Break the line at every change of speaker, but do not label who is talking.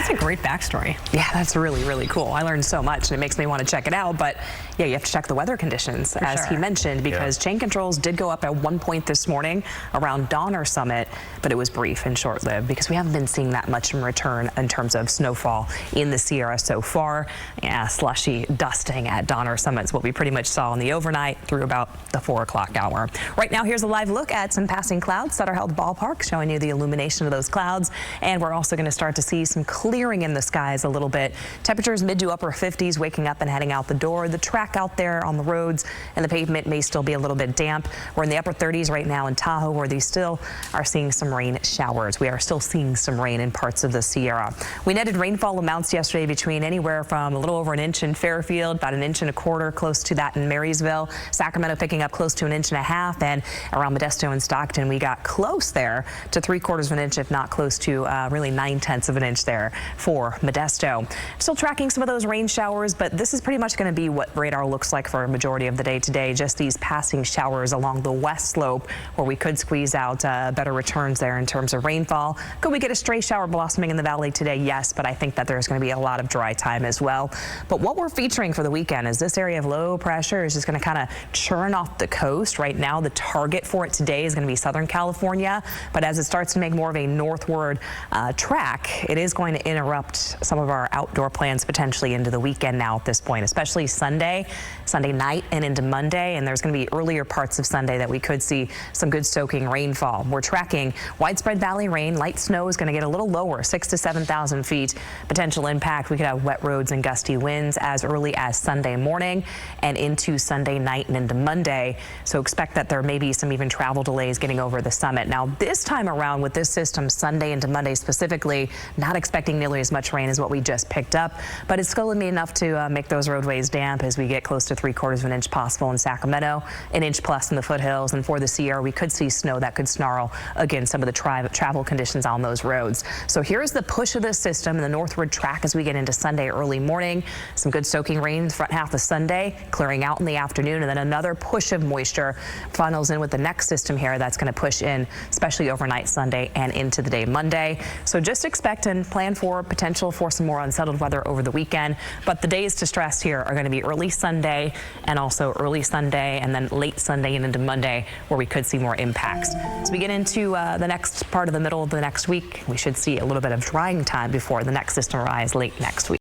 That's a great backstory.
Yeah, that's really, really cool. I learned so much and it makes me want to check it out. But yeah, you have to check the weather conditions, as he mentioned, because chain controls did go up at one point this morning around Donner Summit, but it was brief and short-lived because we haven't been seeing that much in return in terms of snowfall in the Sierra so far. Yeah, slushy dusting at Donner Summit is what we pretty much saw in the overnight through about the 4 o'clock hour. Right now, here's a live look at some passing clouds. Sutter Held Ballpark showing you the illumination of those clouds. And we're also going to start to see some clearing in the skies a little bit. Temperatures mid to upper 50s, waking up and heading out the door. The track out there on the roads and the pavement may still be a little bit damp. We're in the upper 30s right now in Tahoe, where they still are seeing some rain showers. We are still seeing some rain in parts of the Sierra. We netted rainfall amounts yesterday between anywhere from a little over an inch in Fairfield, about an inch and a quarter, close to that in Marysville. Sacramento picking up close to an inch and a half, and around Modesto and Stockton, we got close there to 3/4 of an inch, if not close to really 9/10 of an inch there for Modesto. Still tracking some of those rain showers, but this is pretty much going to be what radar looks like for a majority of the day today. Just these passing showers along the west slope where we could squeeze out better returns there in terms of rainfall. Could we get a stray shower blossoming in the valley today? Yes, but I think that there's going to be a lot of dry time as well. But what we're featuring for the weekend is this area of low pressure is just going to kind of churn off the coast. Right now, the target for it today is going to be Southern California, but as it starts to make more of a northward track, it is going to interrupt some of our outdoor plans potentially into the weekend now at this point, especially Sunday night and into Monday. And there's going to be earlier parts of Sunday that we could see some good soaking rainfall. We're tracking widespread valley rain. Light snow is going to get a little lower, 6,000 to 7,000 feet. Potential impact, we could have wet roads and gusty winds as early as Sunday morning and into Sunday night and into Monday. So expect that there may be some even travel delays getting over the summit. Now, this time around with this system, Sunday into Monday specifically, not expecting nearly as much rain as what we just picked up, but it's going to be enough to make those roadways damp as we get close to 3/4 of an inch possible in Sacramento, an inch plus in the foothills, and for the Sierra, we could see snow that could snarl against some of the travel conditions on those roads. So here's the push of this system in the northward track as we get into Sunday early morning. Some good soaking rain the front half of Sunday, clearing out in the afternoon, and then another push of moisture funnels in with the next system here that's going to push in, especially overnight Sunday and into the day Monday. So just expect and plan for potential for some more unsettled weather over the weekend. But the days to stress here are going to be early Sunday and also early Sunday and then late Sunday and into Monday, where we could see more impacts. As we get into the next part of the middle of the next week, we should see a little bit of drying time before the next system arrives late next week.